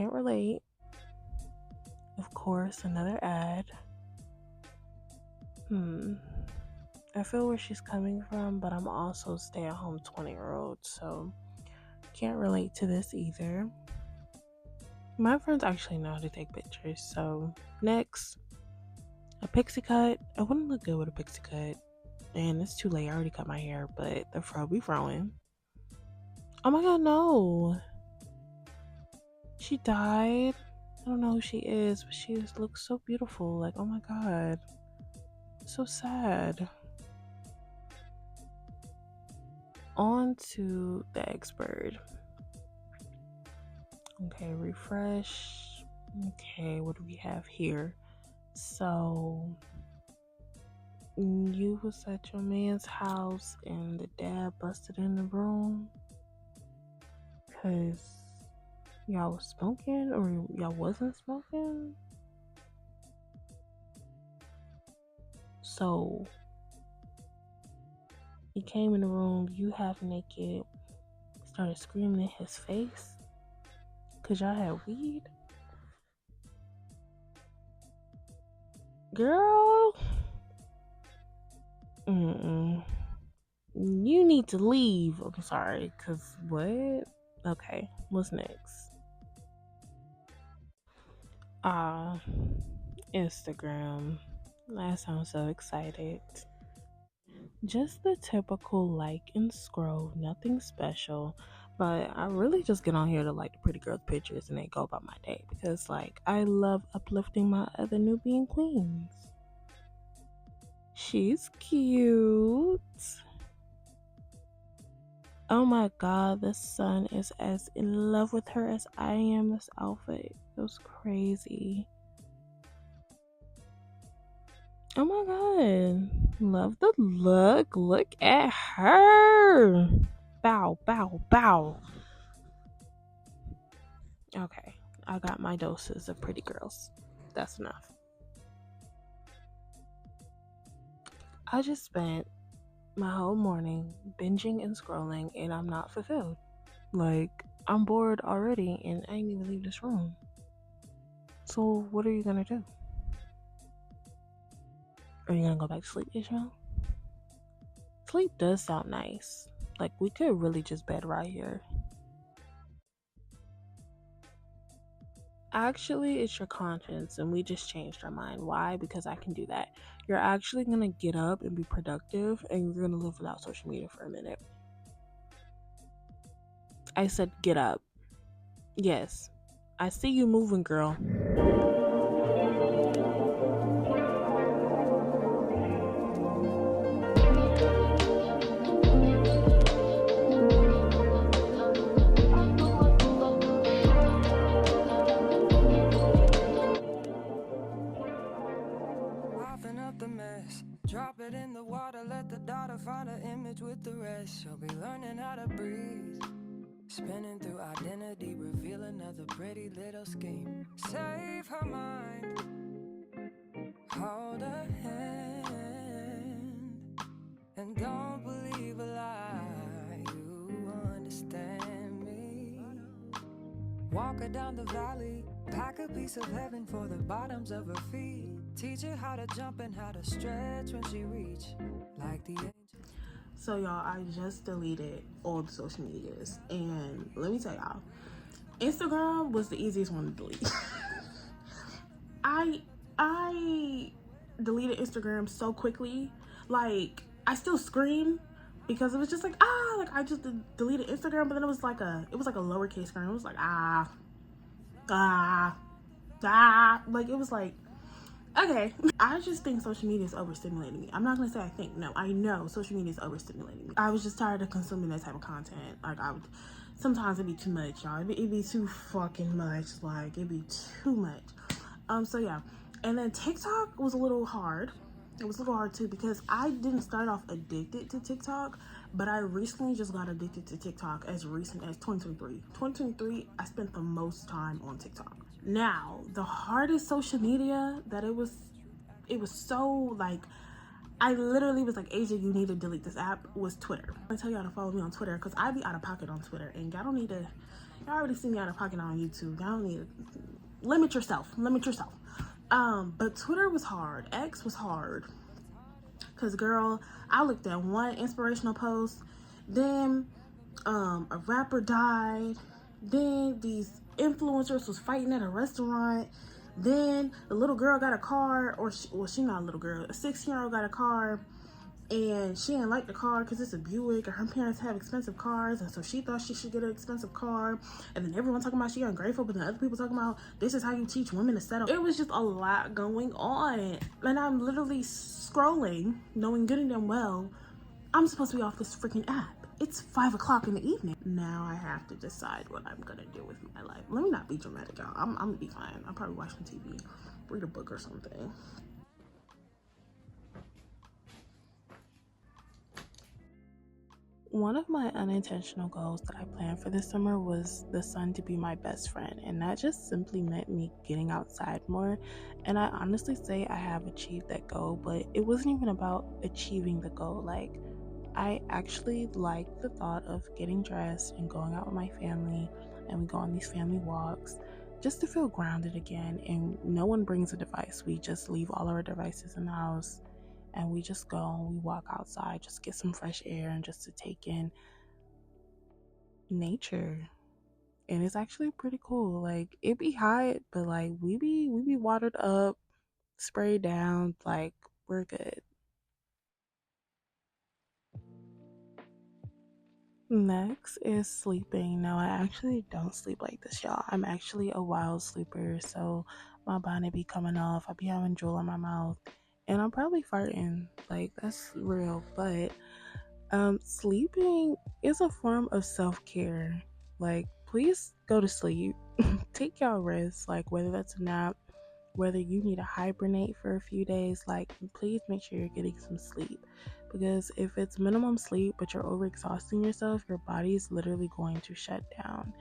can't relate. Of course, another ad. I feel where she's coming from, but I'm also a stay-at-home 20-year-old, so can't relate to this either. My friends actually know how to take pictures, so next, a pixie cut. I wouldn't look good with a pixie cut, and it's too late. I already cut my hair, but the fro be froing. Oh my god, no! She died. I don't know who she is, but she just looks so beautiful. Like, oh my god, so sad. On to the expert. Okay, refresh. Okay, what do we have here? So you was at your man's house and the dad busted in the room because y'all was smoking or y'all wasn't smoking. So he came in the room, you half naked, started screaming in his face because y'all had weed. Girl, you need to leave. I'm sorry, because what? Okay, what's next? Instagram. I sound so excited. Just the typical like and scroll, nothing special. But I really just get on here to like the pretty girls' pictures and then go about my day because like I love uplifting my other Nubian queens. She's cute. Oh my god, the son is as in love with her as I am. This outfit feels crazy. Oh my god. Love the look. Look at her. Bow, bow, bow. Okay. I got my doses of pretty girls. That's enough. I just spent my whole morning binging and scrolling and I'm not fulfilled. Like, I'm bored already and I ain't even leave this room. So, what are you gonna do? Are you gonna go back to sleep, Ishmael? Sleep does sound nice. Like, we could really just bed right here. Actually, it's your conscience, and we just changed our mind. Why? Because I can do that. You're actually gonna get up and be productive, and you're gonna live without social media for a minute. I said, get up. Yes. I see you moving, girl. Drop it in the water, let the daughter find an image with the rest. She'll be learning how to breathe, spinning through identity, reveal another pretty little scheme. Save her mind, hold her hand, and don't believe a lie. You understand me. Walk her down the valley, pack a piece of heaven for the bottoms of her feet. Teach her how to jump and how to stretch when she reach like the angel. So y'all, I just deleted all the social medias, and let me tell y'all, Instagram was the easiest one to delete. I deleted Instagram so quickly. Like, I still scream because it was just like like I just deleted Instagram, but then it was like a lowercase scream. It was like like it was like, okay. I just think social media is overstimulating me. I'm not gonna say I think, no, I know social media is overstimulating me. I was just tired of consuming that type of content. Like, sometimes it'd be too much, y'all. It'd be too fucking much. Like, it'd be too much. So yeah. And then TikTok was a little hard. It was a little hard too because I didn't start off addicted to TikTok, but I recently just got addicted to TikTok as recent as 2023. 2023, I spent the most time on TikTok. Now, the hardest social media that it was so like, I literally was like, Asia, you need to delete this app, was Twitter. I tell y'all to follow me on Twitter because I be out of pocket on Twitter and y'all don't need to Y'all already see me out of pocket on YouTube. Y'all don't need to limit yourself. Limit yourself. But Twitter was hard. X was hard. Cause girl, I looked at one inspirational post, then a rapper died, then these influencers was fighting at a restaurant, then the little girl got a car, or she not a little girl, a 16-year-old got a car, and she didn't like the car because it's a Buick and her parents have expensive cars, and so she thought she should get an expensive car. And then everyone talking about she ungrateful, but then other people talking about this is how you teach women to settle. It was just a lot going on, and I'm literally scrolling knowing good and damn well I'm supposed to be off this freaking app. It's 5 o'clock in the evening. Now I have to decide what I'm gonna do with my life. Let me not be dramatic, y'all. I'm gonna be fine. I'll probably watch some TV, read a book or something. One of my unintentional goals that I planned for this summer was the sun to be my best friend, and that just simply meant me getting outside more. And I honestly say I have achieved that goal, but it wasn't even about achieving the goal. Like, I actually like the thought of getting dressed and going out with my family, and we go on these family walks just to feel grounded again. And no one brings a device, we just leave all our devices in the house and we just go and we walk outside, just get some fresh air and just to take in nature. And it's actually pretty cool. Like, it be hot, but like we be watered up, sprayed down, like we're good. Next is sleeping. Now, I actually don't sleep like this, y'all. I'm actually a wild sleeper, so my bonnet be coming off. I be having drool in my mouth, and I'm probably farting. Like, that's real. But sleeping is a form of self care. Like, please go to sleep. Take y'all rest. Like, whether that's a nap, whether you need to hibernate for a few days, like, please make sure you're getting some sleep. Because if it's minimum sleep but you're overexhausting yourself, your body is literally going to shut down.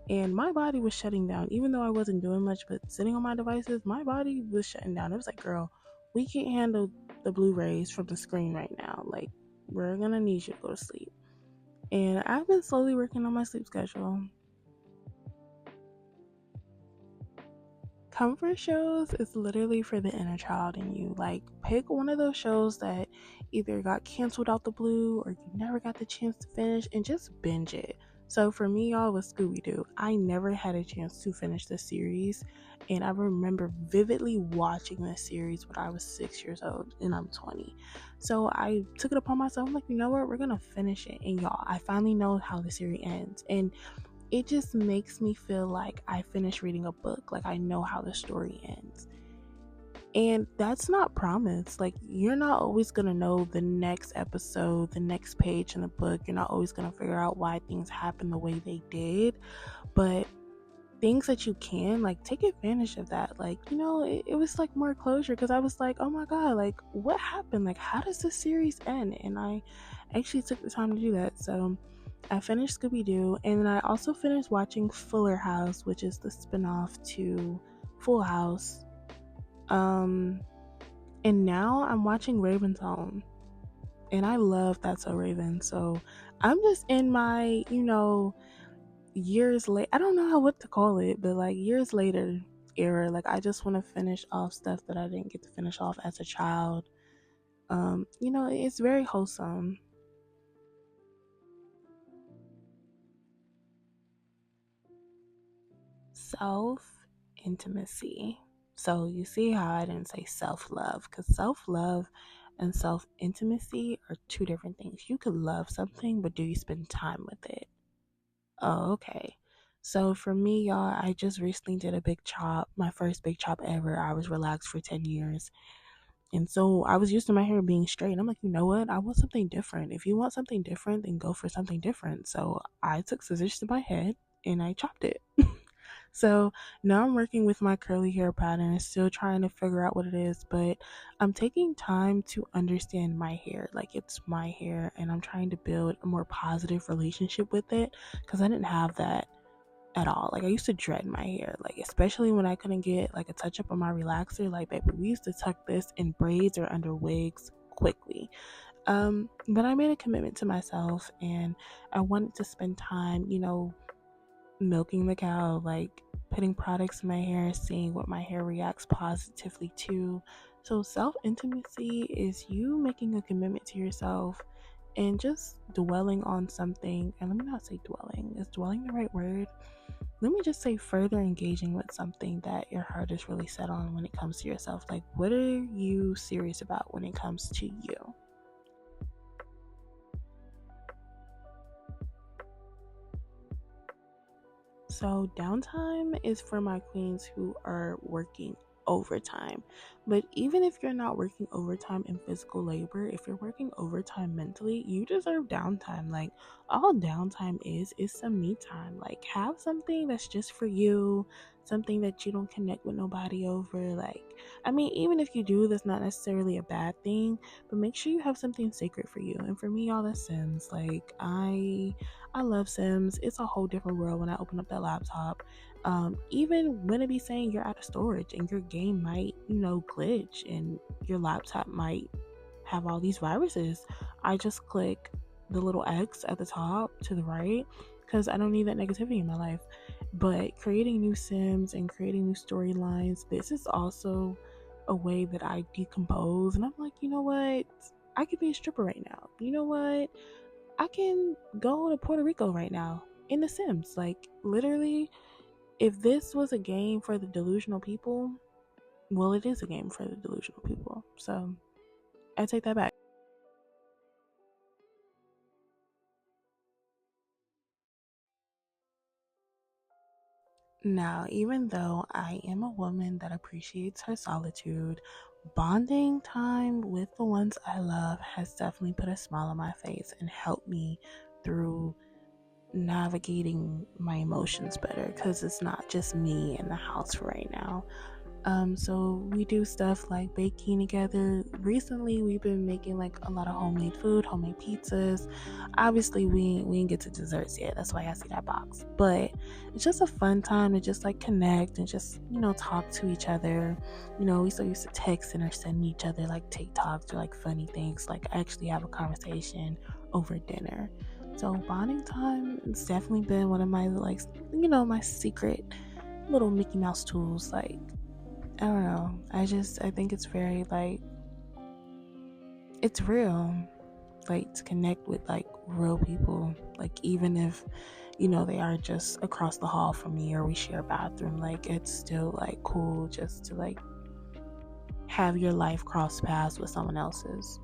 And my body was shutting down, even though I wasn't doing much but sitting on my devices. My body was shutting down. It was like, girl, we can't handle the blue rays from the screen right now. Like, we're gonna need you to go to sleep. And I've been slowly working on my sleep schedule. Comfort shows is literally for the inner child in you. Like, pick one of those shows that either got canceled out the blue or you never got the chance to finish and just binge it. So for me, y'all, was Scooby-Doo. I never had a chance to finish the series, and I remember vividly watching this series when I was 6 years old and I'm 20. So I took it upon myself. I'm like, you know what, we're gonna finish it. And y'all, I finally know how the series ends, and it just makes me feel like I finished reading a book. Like, I know how the story ends. And that's not promised. Like, you're not always gonna know the next episode, the next page in the book. You're not always gonna figure out why things happen the way they did. But things that you can, like, take advantage of that. Like, you know, it was like more closure, because I was like, oh my god, like, what happened? Like, how does this series end? And I actually took the time to do that. So I finished Scooby-Doo, and then I also finished watching Fuller House, which is the spinoff to Full House. And now I'm watching Raven's Home, and I love That's So Raven. So I'm just in my, years late. I don't know what to call it, but like years later era. Like, I just want to finish off stuff that I didn't get to finish off as a child. It's very wholesome. Self intimacy. So you see how I didn't say self love, because self love and self intimacy are two different things. You could love something, but do you spend time with it? Oh, okay. So for me, y'all, I just recently did a big chop, my first big chop ever. I was relaxed for 10 years. And so I was used to my hair being straight. I'm like, you know what? I want something different. If you want something different, then go for something different. So I took scissors to my head and I chopped it. So now I'm working with my curly hair pattern, still trying to figure out what it is, but I'm taking time to understand my hair. Like, it's my hair, and I'm trying to build a more positive relationship with it, because I didn't have that at all. Like, I used to dread my hair, like, especially when I couldn't get like a touch up on my relaxer. Like, baby, we used to tuck this in braids or under wigs quickly. But I made a commitment to myself, and I wanted to spend time, milking the cow, like putting products in my hair, seeing what my hair reacts positively to. So, self intimacy is you making a commitment to yourself and just dwelling on something. And let me not say dwelling, is dwelling the right word? Let me just say further engaging with something that your heart is really set on when it comes to yourself. Like, what are you serious about when it comes to you? So, downtime is for my queens who are working overtime. But even if you're not working overtime in physical labor, if you're working overtime mentally, you deserve downtime. Like, all downtime is some me time. Like, have something that's just for you, something that you don't connect with nobody over. Like, I mean, even if you do, that's not necessarily a bad thing, but make sure you have something sacred for you. And for me, all that's Sims. Like, I love Sims. It's a whole different world when I open up that laptop. Even when it be saying you're out of storage and your game might, glitch and your laptop might have all these viruses, I just click the little X at the top to the right because I don't need that negativity in my life. But creating new Sims and creating new storylines, this is also a way that I decompose. And I'm like, you know what? I could be a stripper right now. You know what? I can go to Puerto Rico right now in The Sims. Like, literally, if this was a game for the delusional people, well, it is a game for the delusional people. So, I take that back. Now, even though I am a woman that appreciates her solitude, bonding time with the ones I love has definitely put a smile on my face and helped me through navigating my emotions better because it's not just me in the house right now. So we do stuff like baking together. Recently, we've been making like a lot of homemade food, homemade pizzas. Obviously, we didn't get to desserts yet. That's why I see that box. But it's just a fun time to just like connect and just talk to each other. We so used to texting or sending each other like TikToks or like funny things. Like actually have a conversation over dinner. So bonding time has definitely been one of my like my secret little Mickey Mouse tools. Like I don't know. I think it's very like it's real. Like to connect with like real people. Like even if they are just across the hall from me or we share a bathroom, like it's still like cool just to like have your life cross paths with someone else's.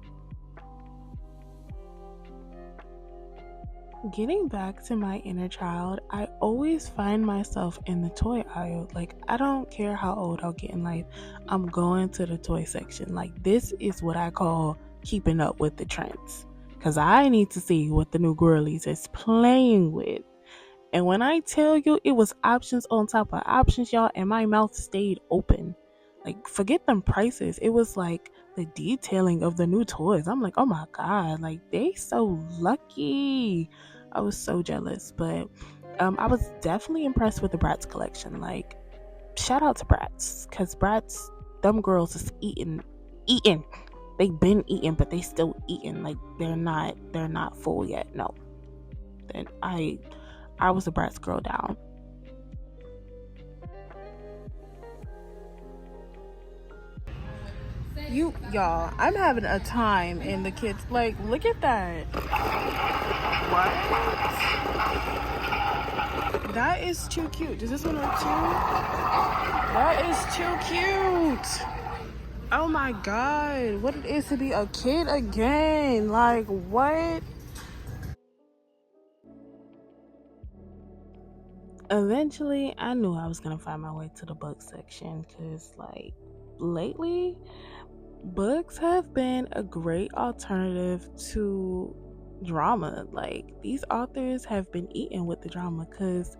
Getting back to my inner child, I always find myself in the toy aisle. Like, I don't care how old I'll get in life, I'm going to the toy section. Like, this is what I call keeping up with the trends. Because I need to see what the new girlies is playing with. And when I tell you it was options on top of options, y'all, and my mouth stayed open. Like, forget them prices. It was like the detailing of the new toys. I'm like, oh my God, like they so lucky. I was so jealous. But I was definitely impressed with the Bratz collection. Like, shout out to Bratz. Cause Bratz, them girls is eating. They've been eating, but they still eating. Like they're not full yet. No. Then I was a Bratz girl down. Y'all, I'm having a time and the kids like look at that. What? That is too cute. Does this one look too? That is too cute. Oh my god, what it is to be a kid again. Like what? Eventually I knew I was gonna find my way to the book section because like lately books have been a great alternative to drama. Like these authors have been eating with the drama because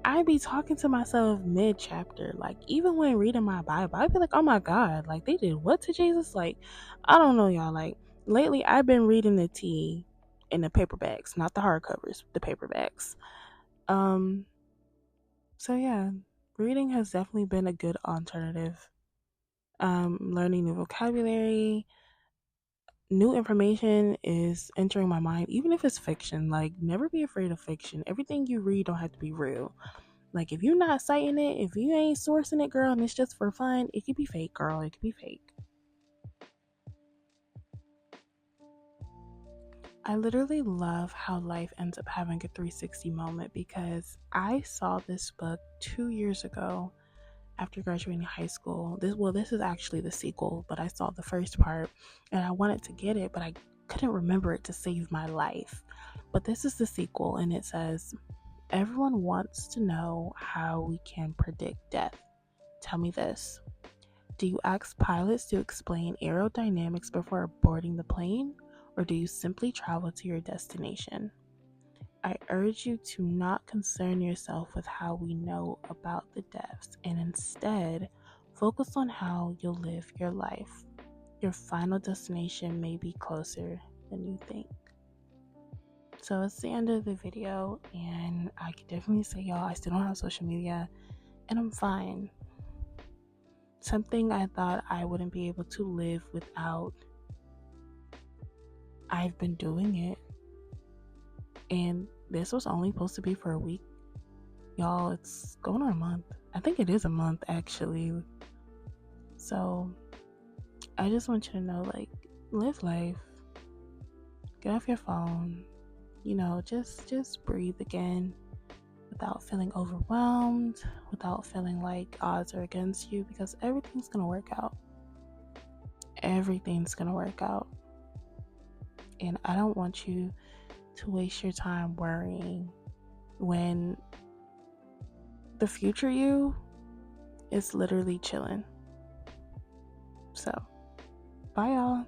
I be talking to myself mid chapter. Like even when reading my Bible, I'd be like, oh my god, like they did what to Jesus? Like I don't know, y'all. Like lately I've been reading the tea in the paperbacks, not the hardcovers, the paperbacks. Um so yeah, reading has definitely been a good alternative. Learning new vocabulary, new information is entering my mind, even if it's fiction. Like, never be afraid of fiction. Everything you read don't have to be real. Like, if you're not citing it, if you ain't sourcing it, girl, and it's just for fun, it could be fake, girl. It could be fake. I literally love how life ends up having a 360 moment, because I saw this book 2 years ago after graduating high school. This is actually the sequel, but I saw the first part and I wanted to get it, but I couldn't remember it to save my life. But this is the sequel, and it says, everyone wants to know how we can predict death. Tell me this. Do you ask pilots to explain aerodynamics before boarding the plane, or do you simply travel to your destination? I urge you to not concern yourself with how we know about the deaths, and instead focus on how you'll live your life. Your final destination may be closer than you think. So it's the end of the video, and I can definitely say, y'all, I still don't have social media, and I'm fine. Something I thought I wouldn't be able to live without, I've been doing it. And this was only supposed to be for a week. Y'all, it's going on a month. I think it is a month, actually. So I just want you to know, like, live life. Get off your phone. Just breathe again without feeling overwhelmed, without feeling like odds are against you, because everything's going to work out. Everything's going to work out. And I don't want you to waste your time worrying when the future you is literally chilling. So, bye y'all.